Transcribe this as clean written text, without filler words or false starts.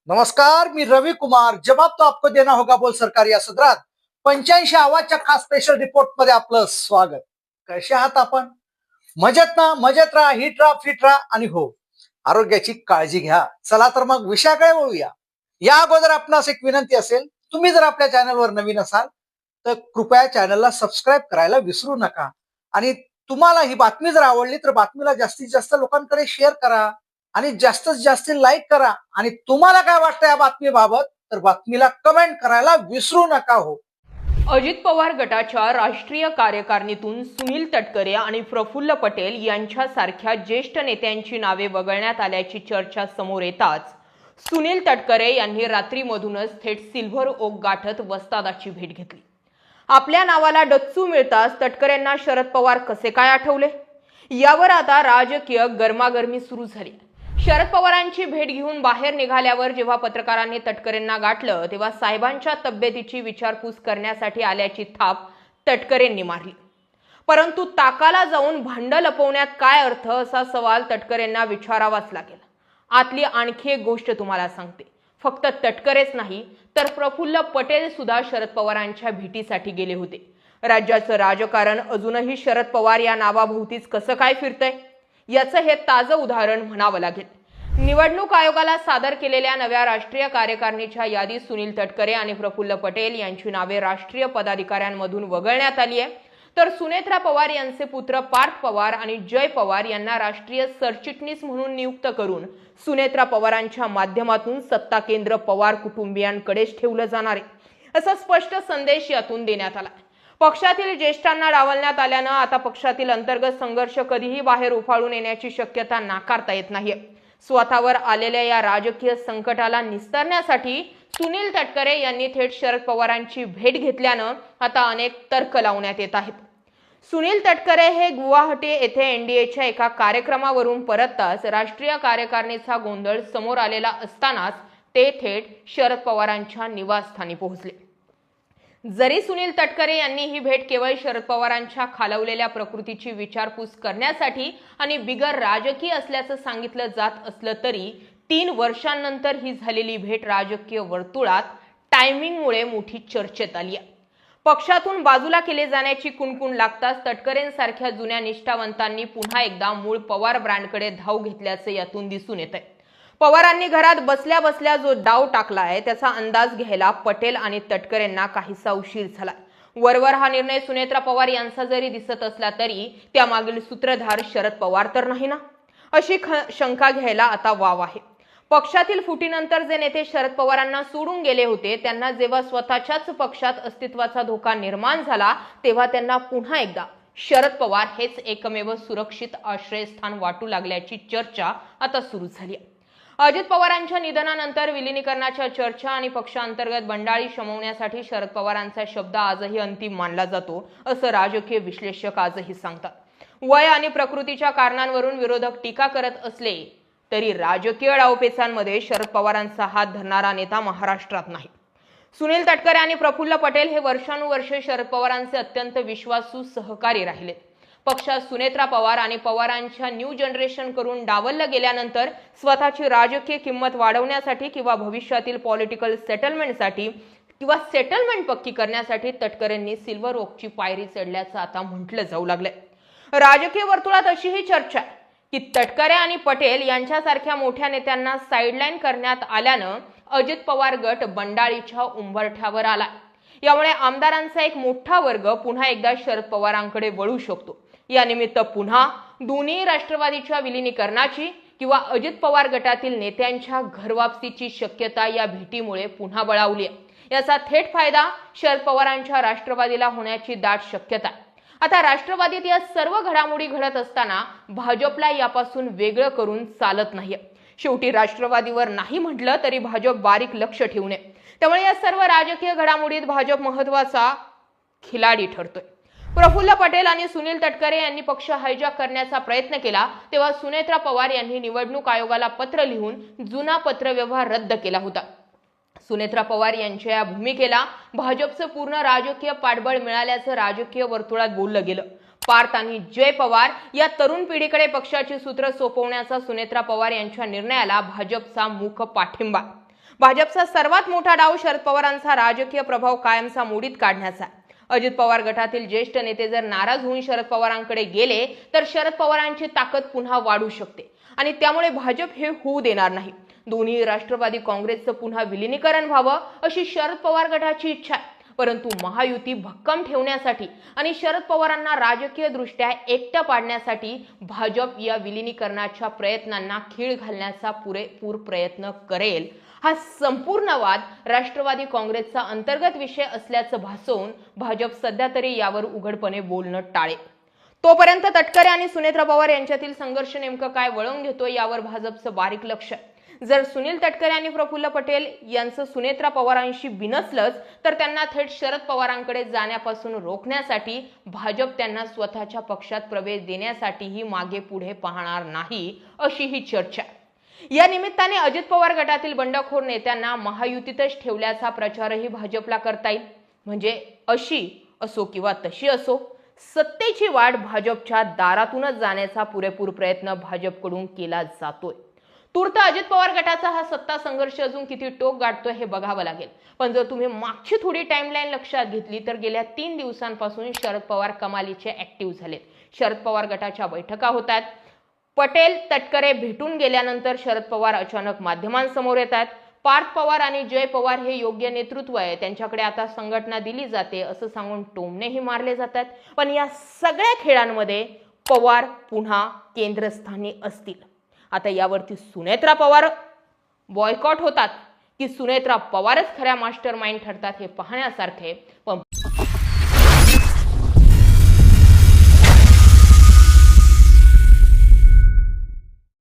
नमस्कार, मी रवि कुमार। जवाब तो आपको देना होगा बोल सरकार या सदरात 85 आवाजच्या खास स्पेशल रिपोर्ट मध्ये आपलं स्वागत। कसे आहात आपण? मजेत ना? मजेत राहा, हिट राहा, फिट राहा आणि हो, आरोग्याची काळजी घ्या। चला तर मग विषयाकडे वळूया। या अगोदर आपणास एक विनंती असेल, तुम्ही जर आपल्या चॅनलवर नवीन असाल तर कृपया चॅनलला सबस्क्राईब करायला विसरू नका आणि तुम्हाला ही बातमी जर आवडली तर बातमीला जास्तीत जास्त लोकांकडे शेअर करा आणि जास्तीत जास्त लाईक करा आणि तुम्हाला काय वाटतं या बातमीबाबत तर बातमीला कमेंट करायला विसरू नका हो। अजित पवार गटाच्या राष्ट्रीय कार्यकारिणीतून सुनील तटकरे आणि प्रफुल्ल पटेल यांच्यासारख्या ज्येष्ठ नेत्यांची नावे वगळण्यात आल्याची चर्चा समोर येताच सुनील तटकरे यांनी रात्रीमधूनच थेट सिल्व्हर ओक गाठत वस्तादाची भेट घेतली। आपल्या नावाला डच्चू मिळताच तटकरेंना शरद पवार कसे काय आठवले यावर आता राजकीय गरमागरमी सुरू झाली। शरद पवारांची भेट घेऊन बाहेर निघाल्यावर जेव्हा पत्रकारांनी तटकरेंना गाठलं तेव्हा साहेबांच्या तब्येतीची विचारपूस करण्यासाठी आल्याची थाप तटकरेंनी मारली। परंतु ताकाला जाऊन भांड लपवण्यात काय अर्थ असा सवाल तटकरेंना विचारावाच लागेल। आतली आणखी एक गोष्ट तुम्हाला सांगते, फक्त तटकरेच नाही तर प्रफुल्ल पटेल सुद्धा शरद पवारांच्या भेटीसाठी गेले होते। राज्याचं राजकारण अजूनही शरद पवार या नावाभोवतीच कसं काय फिरतंय याचं हे ताजं उदाहरण म्हणावं लागेल। निवडणूक आयोगाला सादर केलेल्या नव्या राष्ट्रीय कार्यकारिणीच्या यादीत सुनील तटकरे आणि प्रफुल्ल पटेल यांची नावे राष्ट्रीय पदाधिकाऱ्यांमधून वगळण्यात आली आहे, तर सुनेत्रा पवार यांचे पुत्र पार्थ पवार आणि जय पवार यांना राष्ट्रीय सरचिटणीस म्हणून नियुक्त करून सुनेत्रा पवारांच्या माध्यमातून सत्ता केंद्र पवार कुटुंबियांकडेच ठेवलं जाणार आहे असा स्पष्ट संदेश यातून देण्यात आला। पक्षातील ज्येष्ठांना डावलण्यात आल्यानं आता पक्षातील अंतर्गत संघर्ष कधीही बाहेर उफाळून येण्याची शक्यता नाकारता येत नाहीये। स्वतःवर आलेल्या या राजकीय संकटाला निस्तरण्यासाठी सुनील तटकरे यांनी थेट शरद पवारांची भेट घेतल्यानं आता अनेक तर्क लावण्यात येत आहेत। सुनील तटकरे हे गुवाहाटी येथे एनडीएच्या एका कार्यक्रमावरून परतताच राष्ट्रीय कार्यकारिणीचा गोंधळ समोर आलेला असतानाच ते थेट शरद पवारांच्या निवासस्थानी पोहोचले। जरी सुनील तटकरे यांनी ही भेट केवळ शरद पवारांच्या खालावलेल्या प्रकृतीची विचारपूस करण्यासाठी आणि बिगर राजकीय असल्याचं सांगितलं जात असलं तरी 3 वर्षांनंतर ही झालेली भेट राजकीय वर्तुळात टायमिंगमुळे मोठी चर्चेत आली आहे। पक्षातून बाजूला केले जाण्याची कुणकुण लागताच तटकरेंसारख्या जुन्या निष्ठावंतांनी पुन्हा एकदा मूळ पवार ब्रँडकडे धाव घेतल्याचे यातून दिसून येतंय। पवारांनी घरात बसल्या बसल्या जो डाव टाकला आहे त्याचा अंदाज घ्यायला पटेल आणि तटकरेंना काहीसा उशीर झाला। वरवर हा निर्णय सुनेत्रा पवार यांचा जरी दिसत असला तरी त्यामागील सूत्रधार शरद पवार तर नाही ना, अशी शंका घ्यायला आता वाव आहे। पक्षातील फुटीनंतर जे नेते शरद पवारांना सोडून गेले होते त्यांना जेव्हा स्वतःच्याच पक्षात अस्तित्वाचा धोका निर्माण झाला तेव्हा त्यांना पुन्हा एकदा शरद पवार हेच एकमेव सुरक्षित आश्रयस्थान वाटू लागल्याची चर्चा आता सुरू झाली आहे। अजित पवारांच्या निधनानंतर विलीनीकरणाच्या चर्चा आणि पक्षांतर्गत बंडाळी शमवण्यासाठी शरद पवारांचा शब्द आजही अंतिम मानला जातो असं राजकीय विश्लेषक आजही सांगतात। वय आणि प्रकृतीच्या कारणांवरून विरोधक टीका करत असले तरी राजकीय डावपेचांमध्ये शरद पवारांचा हात धरणारा नेता महाराष्ट्रात नाही। सुनील तटकरे आणि प्रफुल्ल पटेल हे वर्षानुवर्षे शरद पवारांचे अत्यंत विश्वासू सहकारी राहिलेत। पक्षात सुनेत्रा पवार आणि पवारांच्या न्यू जनरेशन करून डावललं गेल्यानंतर स्वतःची राजकीय किंमत वाढवण्यासाठी किंवा भविष्यातील पॉलिटिकल सेटलमेंटसाठी किंवा सेटलमेंट पक्की करण्यासाठी तटकरेंनी सिल्व्हर ओकची पायरी चढल्याचं आता म्हटलं जाऊ लागलंय। राजकीय वर्तुळात अशीही चर्चा आहे की तटकरे आणि पटेल यांच्यासारख्या मोठ्या नेत्यांना साईडलाईन करण्यात आल्यानं अजित पवार गट बंडाळीच्या उंबरठ्यावर आला। यामुळे आमदारांचा एक मोठा वर्ग पुन्हा एकदा शरद पवारांकडे वळू शकतो। यानिमित्त पुन्हा दोन्ही राष्ट्रवादीच्या विलीनीकरणाची किंवा अजित पवार गटातील नेत्यांच्या घरवापसीची शक्यता या भेटीमुळे पुन्हा बळावली आहे। याचा थेट फायदा शरद पवारांच्या राष्ट्रवादीला होण्याची दाट शक्यता आहे। आता राष्ट्रवादीत या सर्व घडामोडी घडत असताना भाजपला यापासून वेगळं करून चालत नाहीये। शेवटी राष्ट्रवादीवर नाही म्हटलं तरी भाजप बारीक लक्ष ठेवून आहे। त्यामुळे या सर्व राजकीय घडामोडीत भाजप महत्त्वाचा खिलाडी ठरतोय। प्रफुल्ल पटेल आणि सुनील तटकरे यांनी पक्ष हायजॅक करण्याचा प्रयत्न केला तेव्हा सुनेत्रा पवार यांनी निवडणूक आयोगाला पत्र लिहून जुना पत्रव्यवहार रद्द केला होता। सुनेत्रा पवार यांच्या या भूमिकेला भाजपचं पूर्ण राजकीय पाठबळ मिळाल्याचं राजकीय वर्तुळात बोललं गेलं। पार्थ आणि जय पवार या तरुण पिढीकडे पक्षाची सूत्र सोपवण्याचा सुनेत्रा पवार यांच्या निर्णयाला भाजपचा मूक पाठिंबा। भाजपचा सर्वात मोठा डाव शरद पवारांचा राजकीय प्रभाव कायमचा मोडीत काढण्याचा. अजित पवार गटातील ज्येष्ठ नेते जर नाराज होऊन शरद पवारांकडे गेले तर शरद पवारांची ताकद पुन्हा वाढू शकते आणि त्यामुळे भाजप हे होऊ देणार नाही. दोन्ही राष्ट्रवादी काँग्रेसचं पुन्हा विलिनीकरण व्हावं अशी शरद पवार गटाची इच्छा आहे. परंतु महायुती भक्कम ठेवण्यासाठी आणि शरद पवारांना राजकीय दृष्ट्या एकटं पाडण्यासाठी भाजप या विलिनीकरणाच्या प्रयत्नांना खीळ घालण्याचा पुरेपूर प्रयत्न करेल. हा संपूर्ण वाद राष्ट्रवादी काँग्रेसचा अंतर्गत विषय असल्याचं भासवून भाजप सध्या तरी यावर उघडपणे बोलणं टाळेल. तोपर्यंत तटकरे आणि सुनेत्रा पवार यांच्यातील संघर्ष नेमकं काय वळण घेतो यावर भाजपचं बारीक लक्ष आहे. जर सुनील तटकरे आणि प्रफुल्ल पटेल यांचं सुनेत्रा पवारांशी बिनसलंच तर त्यांना थेट शरद पवारांकडे जाण्यापासून रोखण्यासाठी भाजप त्यांना स्वतःच्या पक्षात प्रवेश देण्यासाठीही मागे पुढे पाहणार नाही अशी ही चर्चा. या निमित्ताने अजित पवार गटातील बंडखोर नेत्यांना महायुतीतच ठेवल्याचा प्रचारही भाजपला करता येईल. म्हणजे अशी असो किंवा तशी असो, सत्तेची वाट भाजपच्या दारातूनच जाण्याचा पुरेपूर प्रयत्न भाजपकडून केला जातोय. तूर्त अजित पवार गटाचा हा सत्ता संघर्ष अजून किती टोक गाठतोय हे बघावं लागेल. पण जर तुम्ही मागची थोडी टाइमलाईन लक्षात घेतली तर गेल्या 3 दिवसांपासून शरद पवार कमालीचे ऍक्टिव्ह झालेत. शरद पवार गटाच्या बैठका होतात. पटेल तटकरे भेटून गेल्यानंतर शरद पवार अचानक माध्यमांसमोर येतात. पार्थ पवार आणि जय पवार हे योग्य नेतृत्व आहे, त्यांच्याकडे आता संघटना दिली जाते असं सांगून टोमणेही मारले जातात. पण या सगळ्या खेळांमध्ये पवार पुन्हा केंद्रस्थानी असतील. आता यावरती सुनेत्रा पवार बॉयकॉट होतात की सुनेत्रा पवारच खऱ्या मास्टर माइंड ठरतात हे पाहण्यासारखे. पण